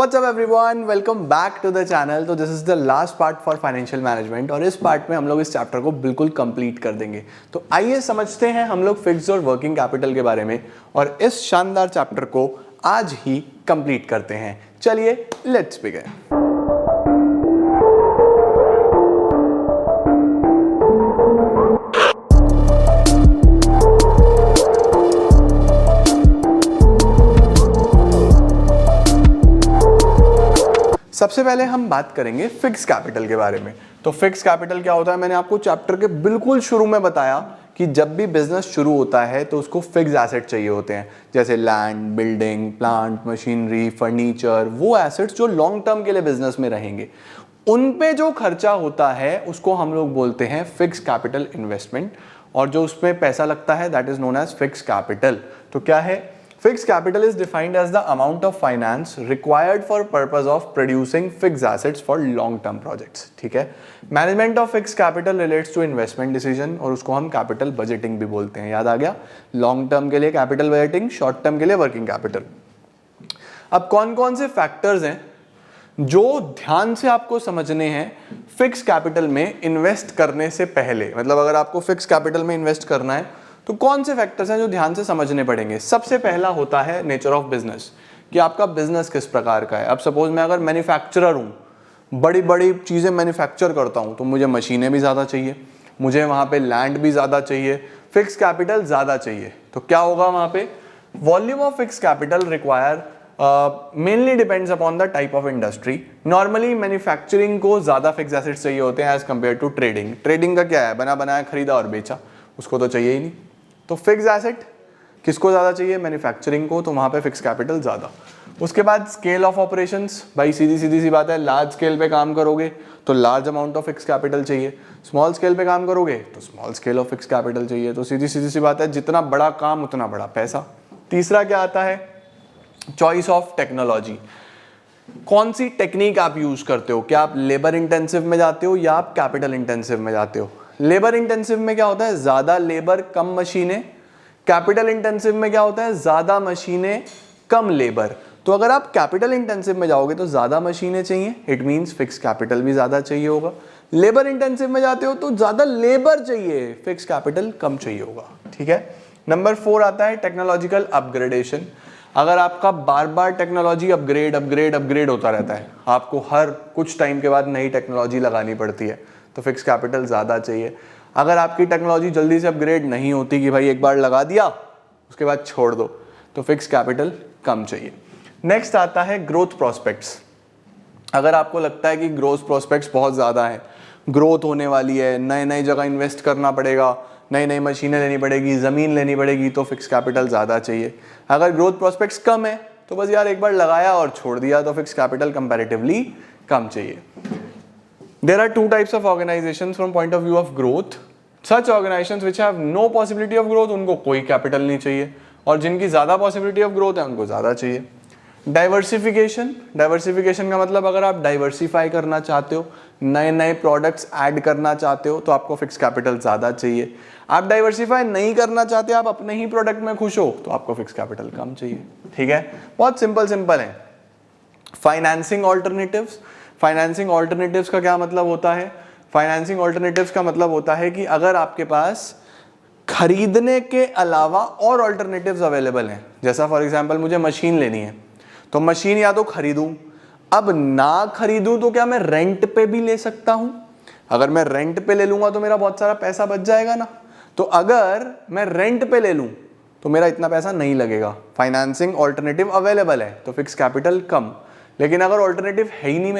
What's up everyone? Welcome back to the channel. तो this is the last part for financial management और इस part में हम लोग इस चैप्टर को बिल्कुल कंप्लीट कर देंगे। तो आइए समझते हैं हम लोग फिक्स्ड और वर्किंग कैपिटल के बारे में और इस शानदार चैप्टर को आज ही कंप्लीट करते हैं। चलिए लेट्स बिगिन। सबसे पहले हम बात करेंगे फिक्स कैपिटल के बारे में। तो फिक्स कैपिटल क्या होता है, मैंने आपको चैप्टर के बिल्कुल शुरू में बताया कि जब भी बिजनेस शुरू होता है तो उसको फिक्स एसेट चाहिए होते हैं, जैसे land, building, plant, machinery, furniture, वो एसेट्स जो लॉन्ग टर्म के लिए बिजनेस में रहेंगे। उन पे जो खर्चा होता है उसको हम लोग बोलते हैं फिक्स कैपिटल इन्वेस्टमेंट, और जो उसमें पैसा लगता है that is known as fix capital. तो क्या है? Fixed capital is defined as the amount of finance required for purpose of producing fixed assets for long-term projects. ठीक है? Management of fixed capital relates to investment decision और उसको हम capital budgeting भी बोलते हैं। याद आ गया? Long term के लिए capital budgeting, short term के लिए working capital। अब कौन कौन से factors हैं जो ध्यान से आपको समझने हैं फिक्स कैपिटल में इन्वेस्ट करने से पहले? मतलब अगर आपको फिक्स कैपिटल में इन्वेस्ट करना है तो कौन से फैक्टर्स हैं जो ध्यान से समझने पड़ेंगे? सबसे पहला होता है नेचर ऑफ बिजनेस, कि आपका बिजनेस किस प्रकार का है। अब सपोज मैं अगर मैन्युफैक्चरर हूँ, बड़ी बड़ी चीज़ें मैन्युफैक्चर करता हूँ, तो मुझे मशीनें भी ज़्यादा चाहिए, मुझे वहाँ पे लैंड भी ज़्यादा चाहिए, फिक्स कैपिटल ज़्यादा चाहिए। तो क्या होगा वहाँ पे? Volume of fix capital require mainly depends upon the type of industry. Normally manufacturing को ज़्यादा फिक्स एसेट्स चाहिए होते हैं as compare to trading. Trading का क्या है? बना बनाया खरीदा और बेचा, उसको तो चाहिए ही नहीं। तो फिक्स एसेट किसको ज़्यादा चाहिए? मैन्युफैक्चरिंग को, तो वहाँ पे फिक्स कैपिटल ज़्यादा। उसके बाद स्केल ऑफ ऑपरेशंस, भाई सीधी सी बात है, लार्ज स्केल पे काम करोगे तो large amount of fix capital चाहिए, स्मॉल स्केल पे काम करोगे तो small scale of fix capital चाहिए। तो सीधी सी बात है, जितना बड़ा काम उतना बड़ा पैसा। तीसरा क्या आता है? Choice of technology. कौन सी टेक्निक आप यूज करते हो? क्या आप लेबर इंटेंसिव में जाते हो या आप कैपिटल इंटेंसिव में जाते हो? लेबर इंटेंसिव में क्या होता है? ज्यादा लेबर कम मशीनें। कैपिटल इंटेंसिव में क्या होता है? ज्यादा मशीनें कम लेबर। तो अगर आप कैपिटल इंटेंसिव में जाओगे तो ज्यादा मशीनें चाहिए, इट मींस फिक्स कैपिटल भी ज्यादा चाहिए होगा। लेबर इंटेंसिव में जाते हो तो ज्यादा लेबर चाहिए, फिक्स कैपिटल कम चाहिए होगा। ठीक है। नंबर 4 आता है टेक्नोलॉजिकल अपग्रेडेशन। अगर आपका बार बार टेक्नोलॉजी अपग्रेड होता रहता है, आपको हर कुछ टाइम के बाद नई टेक्नोलॉजी लगानी पड़ती है, तो फिक्स कैपिटल ज़्यादा चाहिए। अगर आपकी टेक्नोलॉजी जल्दी से अपग्रेड नहीं होती कि भाई एक बार लगा दिया उसके बाद छोड़ दो, तो फिक्स कैपिटल कम चाहिए। नेक्स्ट आता है ग्रोथ प्रोस्पेक्ट्स। अगर आपको लगता है कि ग्रोथ प्रोस्पेक्ट्स बहुत ज़्यादा है, ग्रोथ होने वाली है, नए नई जगह इन्वेस्ट करना पड़ेगा, नई नई मशीनें लेनी पड़ेगी, ज़मीन लेनी पड़ेगी, तो फिक्स कैपिटल ज़्यादा चाहिए। अगर ग्रोथ प्रोस्पेक्ट्स कम है तो बस यार एक बार लगाया और छोड़ दिया, तो फिक्स कैपिटल कंपैरेटिवली कम चाहिए। There are two types of organizations from point of view of growth. Such organizations which have no possibility of growth, उनको कोई कैपिटल नहीं चाहिए, और जिनकी ज़्यादा पॉसिबिलिटी ऑफ ग्रोथ है उनको ज़्यादा चाहिए। डाइवर्सिफिकेशन का मतलब अगर आप डाइवर्सिफाई करना चाहते हो, नए नए प्रोडक्ट्स ऐड करना चाहते हो, तो आपको फिक्स कैपिटल ज़्यादा चाहिए। आप डाइवर्सिफाई नहीं करना चाहते, आप अपने ही प्रोडक्ट में खुश हो, तो आपको फिक्स कैपिटल कम चाहिए। ठीक है, बहुत सिंपल है। Financing alternatives. फाइनेंसिंग ऑल्टरनेटिव्स का क्या मतलब होता है? फाइनेंसिंग ऑल्टरनेटिव्स का मतलब होता है कि अगर आपके पास खरीदने के अलावा और ऑल्टरनेटिव्स अवेलेबल हैं, जैसा फॉर एग्जांपल मुझे मशीन लेनी है, तो मशीन या तो खरीदूं, अब ना खरीदूं तो क्या मैं रेंट पे भी ले सकता हूं? अगर मैं रेंट पे ले लूंगा तो मेरा बहुत सारा पैसा बच जाएगा ना। तो अगर मैं रेंट पे ले लूं तो मेरा इतना पैसा नहीं लगेगा। फाइनेंसिंग ऑल्टरनेटिव अवेलेबल है तो फिक्स कैपिटल कम। लेकिन अगर ऑल्टरनेटिव है ही नहीं,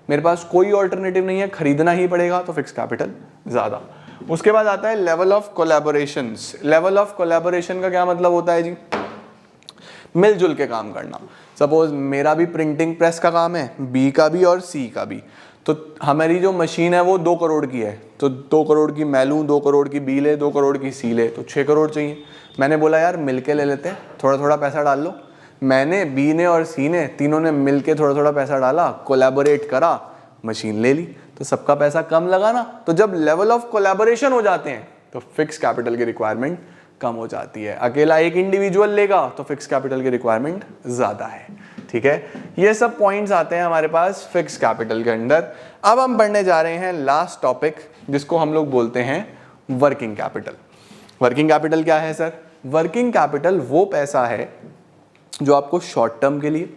मेरे पास कोई ऑल्टरनेटिव नहीं है, खरीदना ही पड़ेगा, तो फिक्स कैपिटल ज्यादा। उसके बाद आता है level of collaborations. Level of collaboration का क्या मतलब होता है जी? मिलजुल के काम करना। सपोज मेरा भी प्रिंटिंग प्रेस का काम है, बी का भी और सी का भी, तो हमारी जो मशीन है वो 2 करोड़ की है, तो 2 करोड़ की मैं लूँ, 2 करोड़ की बी ले, 2 करोड़ की सी ले, तो 6 करोड़ चाहिए। मैंने बोला यार मिलके ले लेते हैं, थोड़ा थोड़ा पैसा डाल लो। मैंने, बी ने और सी ने, तीनों ने मिलके थोड़ा थोड़ा पैसा डाला, कोलैबोरेट करा, मशीन ले ली, तो सबका पैसा कम लगा ना। तो जब लेवल ऑफ कोलैबोरेशन हो जाते हैं तो फिक्स कैपिटल की रिक्वायरमेंट कम हो जाती है। अकेला एक इंडिविजुअल लेगा तो फिक्स कैपिटल की रिक्वायरमेंट ज्यादा है। ठीक है, ये सब पॉइंट्स आते हैं हमारे पास फिक्स कैपिटल के अंदर। अब हम पढ़ने जा रहे हैं लास्ट टॉपिक, जिसको हम लोग बोलते हैं वर्किंग कैपिटल। वर्किंग कैपिटल क्या है सर? वर्किंग कैपिटल वो पैसा है जो आपको शॉर्ट टर्म के लिए,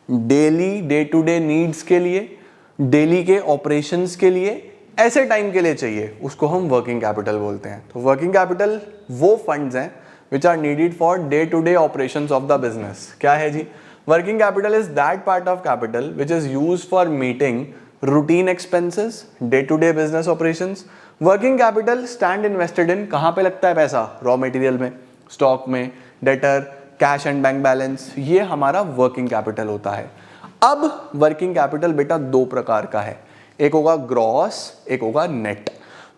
daily day to day needs के लिए, डेली के ऑपरेशंस के लिए, ऐसे टाइम के लिए चाहिए, उसको हम वर्किंग कैपिटल बोलते हैं। तो वर्किंग कैपिटल वो फंड्स हैं which are needed for day to day operations of the business. क्या है जी? Working capital is that part of capital which is used for meeting routine expenses, day to day business operations. Working capital stand invested in, कहाँ पे लगता है पैसा? Raw material में, stock में, debtor, cash and bank balance, ये हमारा working capital होता है। अब वर्किंग कैपिटल बेटा दो प्रकार का है, एक होगा ग्रॉस, एक होगा नेट।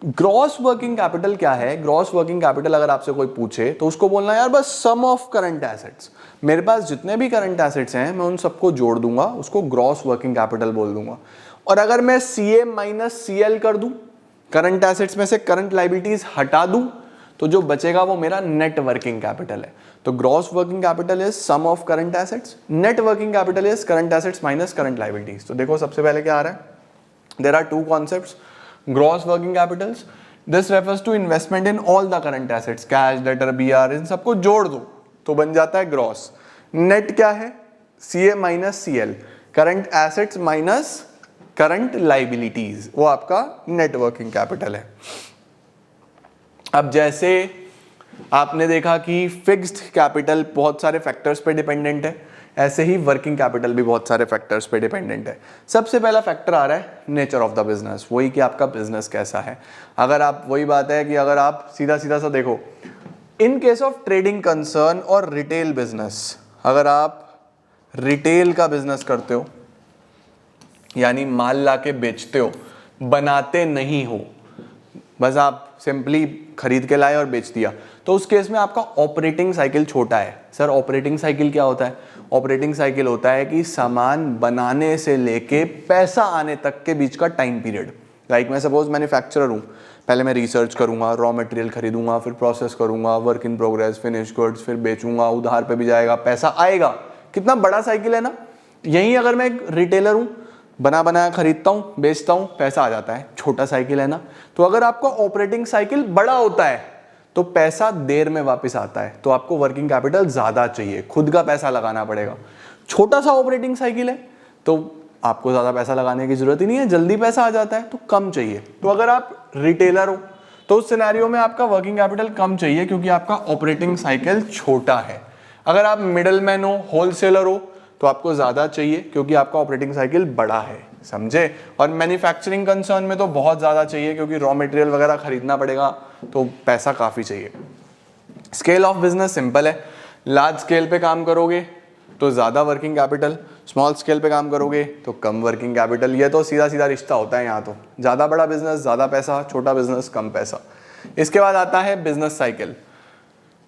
ग्रॉस वर्किंग कैपिटल क्या है? ग्रॉस वर्किंग कैपिटल अगर आपसे कोई पूछे तो उसको बोलना यार बस सम ऑफ करंट एसेट्स, मेरे पास जितने भी करंट एसेट्स हैं मैं उन सबको जोड़ दूंगा, उसको ग्रॉस वर्किंग कैपिटल बोल दूंगा। और अगर मैं CA माइनस CL कर दूं, करंट एसेट्स में से करंट लायबिलिटीज हटा दूं, तो जो बचेगा वो मेरा नेट वर्किंग कैपिटल है। तो gross working capital is sum of current assets, net working capital is current assets minus current liabilities. तो देखो सबसे पहले क्या आ रहा है, there are two concepts, gross working capitals, this refers to investment in all the current assets, cash, debtor, BR, इन सबको जोड़ दो तो बन जाता है ग्रॉस। नेट क्या है? CA minus CL, current assets minus current liabilities, वो आपका नेट वर्किंग कैपिटल है। अब जैसे आपने देखा कि फिक्स्ड कैपिटल बहुत सारे फैक्टर्स पे डिपेंडेंट है, ऐसे ही वर्किंग कैपिटल भी बहुत सारे फैक्टर्स पे डिपेंडेंट है। सबसे पहला फैक्टर आ रहा है नेचर ऑफ द बिजनेस, वही कि आपका बिजनेस कैसा है। अगर आप, वही बात है कि अगर आप सीधा सीधा सा देखो, in case of trading concern और रिटेल बिजनेस, अगर आप रिटेल का बिजनेस करते हो यानी माल ला के बेचते हो, बनाते नहीं हो, बस आप सिंपली खरीद के लाए और बेच दिया, तो उस केस में आपका ऑपरेटिंग साइकिल छोटा है। सर ऑपरेटिंग साइकिल क्या होता है? ऑपरेटिंग साइकिल होता है कि सामान बनाने से लेके पैसा आने तक के बीच का टाइम पीरियड। लाइक मैं सपोज मैन्युफैक्चरर हूँ, पहले मैं रिसर्च करूंगा, रॉ मटेरियल खरीदूंगा, फिर प्रोसेस करूंगा, work in progress, finish goods, फिर बेचूंगा, उधार पे भी जाएगा, पैसा आएगा। कितना बड़ा साइकिल है ना। यहीं अगर मैं एक रिटेलर हूँ, बना बनाया खरीदता हूँ, बेचता हूँ, पैसा आ जाता है, छोटा साइकिल है ना। तो अगर आपका ऑपरेटिंग साइकिल बड़ा होता है तो पैसा देर में वापस आता है, तो आपको वर्किंग कैपिटल ज्यादा चाहिए, खुद का पैसा लगाना पड़ेगा। छोटा सा ऑपरेटिंग साइकिल है तो आपको ज्यादा पैसा लगाने की जरूरत ही नहीं है, जल्दी पैसा आ जाता है, तो कम चाहिए। तो अगर आप रिटेलर हो तो उस सिनेरियो में आपका वर्किंग कैपिटल कम चाहिए क्योंकि आपका ऑपरेटिंग साइकिल छोटा है। अगर आप मिडलमैन हो, होलसेलर हो, तो आपको ज्यादा चाहिए क्योंकि आपका ऑपरेटिंग साइकिल बड़ा है, समझे। और मैन्युफैक्चरिंग कंसर्न में तो बहुत ज्यादा चाहिए क्योंकि रॉ मटेरियल वगैरह खरीदना पड़ेगा, तो पैसा काफी चाहिए। स्केल ऑफ बिजनेस सिंपल है, लार्ज स्केल पे काम करोगे तो ज्यादा वर्किंग कैपिटल, स्मॉल स्केल पे काम करोगे तो कम वर्किंग कैपिटल। ये तो सीधा सीधा रिश्ता होता है यहाँ तो, ज्यादा बड़ा बिजनेस ज्यादा पैसा, छोटा बिजनेस कम पैसा। इसके बाद आता है business cycle.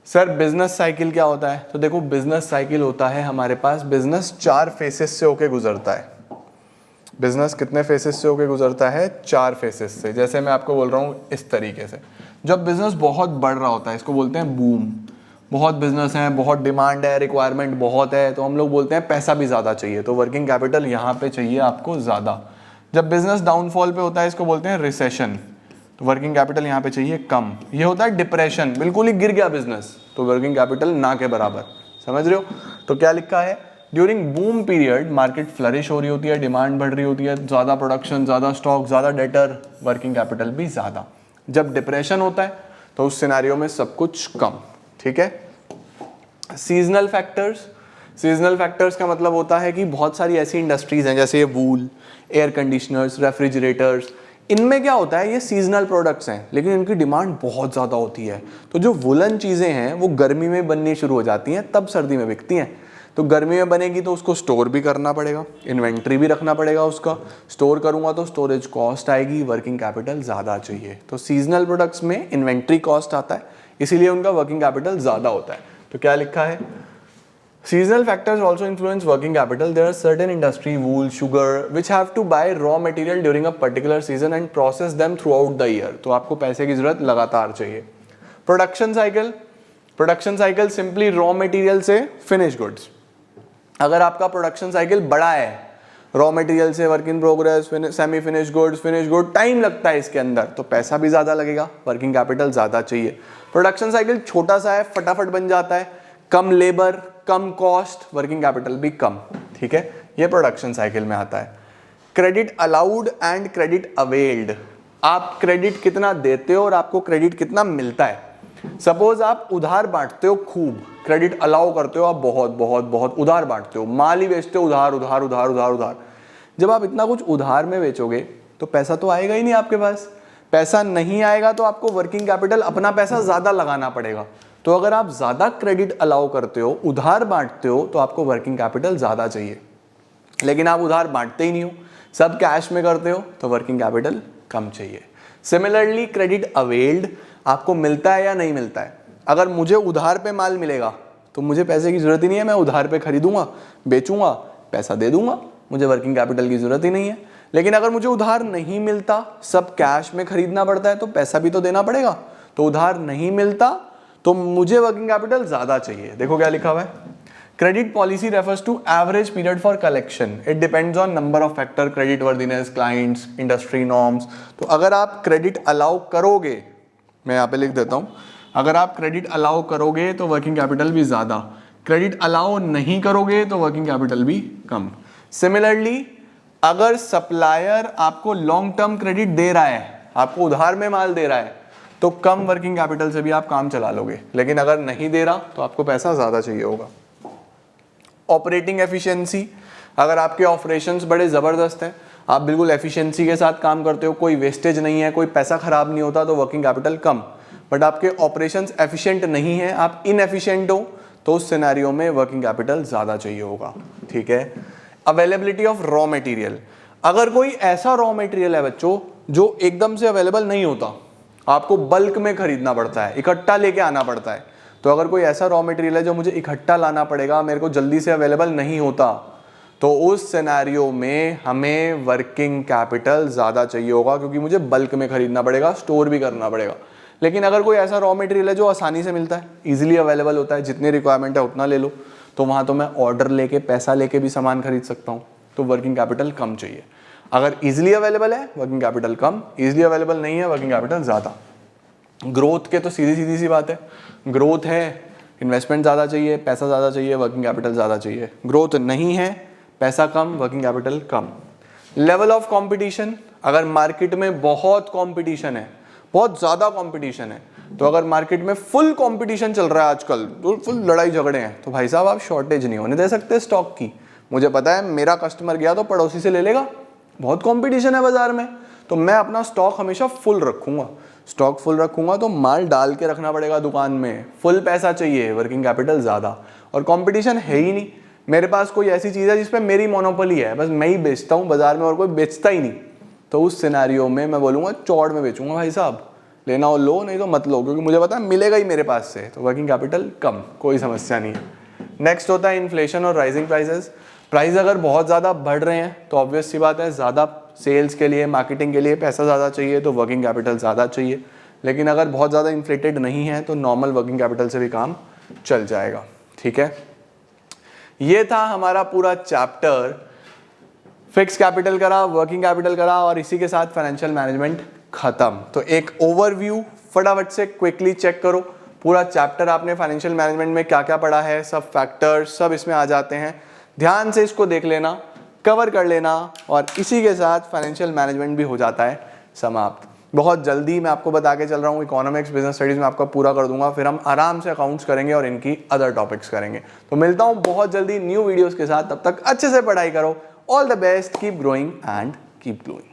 Sir business cycle क्या होता है? तो देखो बिजनेस साइकिल होता है हमारे पास, बिजनेस 4 फेसेस से होके गुजरता है। बिजनेस कितने फेसेस से होके गुजरता है? 4 फेसेस से। जैसे मैं आपको बोल रहा हूँ इस तरीके से, जब बिजनेस बहुत बढ़ रहा होता है, इसको बोलते हैं बूम, बहुत बिजनेस है, बहुत डिमांड है, रिक्वायरमेंट बहुत है, तो हम लोग बोलते हैं पैसा भी ज़्यादा चाहिए, तो वर्किंग कैपिटल यहाँ पे चाहिए आपको ज़्यादा। जब बिजनेस डाउनफॉल पे होता है, इसको बोलते हैं रिसेशन, तो वर्किंग कैपिटल यहाँ पे चाहिए कम। ये होता है डिप्रेशन, बिल्कुल ही गिर गया बिजनेस, तो वर्किंग कैपिटल ना के बराबर, समझ रहे हो। तो क्या लिखा है? During boom period market flourish हो रही होती है, डिमांड बढ़ रही होती है, ज़्यादा प्रोडक्शन, ज़्यादा स्टॉक, ज़्यादा डेटर, वर्किंग कैपिटल भी ज़्यादा। जब डिप्रेशन होता है तो उस सिनेरियो में सब कुछ कम, ठीक है। सीजनल फैक्टर्स, सीजनल फैक्टर्स का मतलब होता है कि बहुत सारी ऐसी इंडस्ट्रीज हैं जैसे ये वूल, एयर कंडीशनर्स, रेफ्रिजरेटर्स, इनमें क्या होता है, ये सीजनल प्रोडक्ट्स हैं लेकिन इनकी डिमांड बहुत ज़्यादा होती है। तो जो वुलन चीज़ें हैं वो गर्मी में बननी शुरू हो जाती हैं, तब सर्दी में बिकती हैं। तो गर्मी में बनेगी तो उसको स्टोर भी करना पड़ेगा, इन्वेंट्री भी रखना पड़ेगा, उसका स्टोर करूँगा तो स्टोरेज कॉस्ट आएगी, वर्किंग कैपिटल ज़्यादा चाहिए। तो सीजनल प्रोडक्ट्स में इन्वेंट्री कॉस्ट आता है, इसीलिए उनका वर्किंग कैपिटल ज़्यादा होता है। तो क्या लिखा है? Seasonal factors also influence working capital. There are certain industry, wool, sugar, which have to buy raw material during a particular season and process them throughout the year. तो आपको पैसे की जरूरत लगातार चाहिए। Production cycle, production cycle simply raw material से finish goods. अगर आपका प्रोडक्शन साइकिल बड़ा है, रॉ मटेरियल से work in progress, semi finish goods, finish good, time लगता है इसके अंदर, तो पैसा भी ज़्यादा लगेगा, वर्किंग कैपिटल ज़्यादा चाहिए। प्रोडक्शन साइकिल छोटा सा है, फटाफट बन जाता है, कम लेबर, कम कॉस्ट, वर्किंग कैपिटल भी कम, ठीक है, ये प्रोडक्शन साइकिल में आता है। Credit allowed and credit availed, आप क्रेडिट कितना देते हो और आपको क्रेडिट कितना मिलता है। सपोज आप उधार बांटते हो खूब, क्रेडिट अलाउ करते हो आप बहुत बहुत बहुत, उधार बांटते हो, माल ही बेचते हो उधार उधार उधार उधार उधार। जब आप इतना कुछ उधार में बेचोगे तो पैसा तो आएगा ही नहीं आपके पास, पैसा नहीं आएगा तो आपको वर्किंग कैपिटल अपना पैसा ज़्यादा लगाना पड़ेगा। तो अगर आप ज़्यादा क्रेडिट अलाउ करते हो, उधार बांटते हो, तो आपको वर्किंग कैपिटल ज़्यादा चाहिए। लेकिन आप उधार बांटते ही नहीं हो, सब कैश में करते हो, तो वर्किंग कैपिटल कम चाहिए। सिमिलरली क्रेडिट अवेल्ड, आपको मिलता है या नहीं मिलता है। अगर मुझे उधार पे माल मिलेगा तो मुझे पैसे की जरूरत ही नहीं है, मैं उधार पे खरीदूंगा, बेचूंगा, पैसा दे दूंगा, मुझे वर्किंग कैपिटल की जरूरत ही नहीं है। लेकिन अगर मुझे उधार नहीं मिलता, सब कैश में खरीदना पड़ता है, तो पैसा भी तो देना पड़ेगा। तो उधार नहीं मिलता तो मुझे वर्किंग कैपिटल ज्यादा चाहिए। देखो क्या लिखा हुआ है, credit policy refers to average period for collection, it depends on number of factor, credit worthiness, clients, industry norms. तो अगर आप क्रेडिट अलाउ करोगे, मैं यहाँ पे लिख देता हूँ, अगर आप क्रेडिट अलाउ करोगे तो वर्किंग कैपिटल भी ज़्यादा, क्रेडिट अलाउ नहीं करोगे तो वर्किंग कैपिटल भी कम। सिमिलरली अगर सप्लायर आपको लॉन्ग टर्म क्रेडिट दे रहा है, आपको उधार में माल दे रहा है, तो कम वर्किंग कैपिटल से भी आप काम चला लोगे। लेकिन अगर नहीं दे रहा तो आपको पैसा ज़्यादा चाहिए होगा। ऑपरेटिंग एफिशिएंसी, अगर आपके ऑपरेशंस बड़े ज़बरदस्त हैं, आप बिल्कुल एफिशिएंसी के साथ काम करते हो, कोई वेस्टेज नहीं है, कोई पैसा खराब नहीं होता, तो वर्किंग कैपिटल कम। बट आपके ऑपरेशंस एफिशिएंट नहीं है, आप इनएफिशिएंट हो, तो उस सिनेरियो में वर्किंग कैपिटल ज़्यादा चाहिए होगा, ठीक है। अवेलेबिलिटी ऑफ रॉ मटेरियल, अगर कोई ऐसा रॉ मटेरियल है बच्चों जो एकदम से अवेलेबल नहीं होता, आपको बल्क में खरीदना पड़ता है, इकट्ठा लेके आना पड़ता है, तो अगर कोई ऐसा रॉ मटेरियल है जो मुझे इकट्ठा लाना पड़ेगा, मेरे को जल्दी से अवेलेबल नहीं होता, तो उस सिनेरियो में हमें वर्किंग कैपिटल ज़्यादा चाहिए होगा, क्योंकि मुझे बल्क में खरीदना पड़ेगा, स्टोर भी करना पड़ेगा। लेकिन अगर कोई ऐसा रॉ मटेरियल है जो आसानी से मिलता है, इजीली अवेलेबल होता है, जितनी रिक्वायरमेंट है उतना ले लो, तो वहाँ तो मैं ऑर्डर लेके, पैसा लेके भी सामान खरीद सकता हूँ, तो वर्किंग कैपिटल कम चाहिए। अगर इजीली अवेलेबल है वर्किंग कैपिटल कम, इजीली अवेलेबल नहीं है वर्किंग कैपिटल ज़्यादा। ग्रोथ के तो सीधी सी बात है, ग्रोथ है इन्वेस्टमेंट ज़्यादा चाहिए, पैसा ज़्यादा चाहिए, वर्किंग कैपिटल ज़्यादा चाहिए। ग्रोथ नहीं है, पैसा कम, वर्किंग कैपिटल कम। लेवल ऑफ कंपटीशन, अगर मार्केट में बहुत कंपटीशन है, बहुत ज़्यादा कंपटीशन है, तो अगर मार्केट में फुल कंपटीशन चल रहा है आजकल, तो फुल लड़ाई झगड़े हैं, तो भाई साहब आप शॉर्टेज नहीं होने दे सकते स्टॉक की। मुझे पता है मेरा कस्टमर गया तो पड़ोसी से ले लेगा, बहुत कंपटीशन है बाजार में, तो मैं अपना स्टॉक हमेशा फुल रखूंगा। स्टॉक फुल रखूंगा तो माल डाल के रखना पड़ेगा दुकान में, फुल पैसा चाहिए, वर्किंग कैपिटल ज़्यादा। और कंपटीशन है ही नहीं, मेरे पास कोई ऐसी चीज़ है जिस पे मेरी मोनोपोली है, बस मैं ही बेचता हूँ बाजार में और कोई बेचता ही नहीं, तो उस सिनेरियो में मैं बोलूँगा चौड़ में बेचूंगा, भाई साहब लेना हो लो, नहीं तो मत लो, क्योंकि मुझे पता है मिलेगा ही मेरे पास से, तो वर्किंग कैपिटल कम, कोई समस्या नहीं है। नेक्स्ट होता है इन्फ्लेशन और राइजिंग प्राइसेस। प्राइस अगर बहुत ज़्यादा बढ़ रहे हैं तो ऑब्वियस सी बात है ज़्यादा सेल्स के लिए, मार्केटिंग के लिए पैसा ज़्यादा चाहिए, तो वर्किंग कैपिटल ज़्यादा चाहिए। लेकिन अगर बहुत ज़्यादा इन्फ्लेटेड नहीं है तो नॉर्मल वर्किंग कैपिटल से भी काम चल जाएगा, ठीक है। ये था हमारा पूरा चैप्टर, फिक्स कैपिटल करा, वर्किंग कैपिटल करा, और इसी के साथ फाइनेंशियल मैनेजमेंट खत्म। तो एक ओवरव्यू फटाफट से क्विकली चेक करो, पूरा चैप्टर आपने फाइनेंशियल मैनेजमेंट में क्या क्या पढ़ा है, सब फैक्टर्स सब इसमें आ जाते हैं, ध्यान से इसको देख लेना, कवर कर लेना, और इसी के साथ फाइनेंशियल मैनेजमेंट भी हो जाता है समाप्त। बहुत जल्दी मैं आपको बता के चल रहा हूँ, इकोनॉमिक्स बिजनेस स्टडीज में आपका पूरा कर दूंगा, फिर हम आराम से अकाउंट्स करेंगे और इनकी अदर टॉपिक्स करेंगे। तो मिलता हूँ बहुत जल्दी न्यू वीडियोस के साथ, तब तक अच्छे से पढ़ाई करो। All the best, keep growing and keep glowing.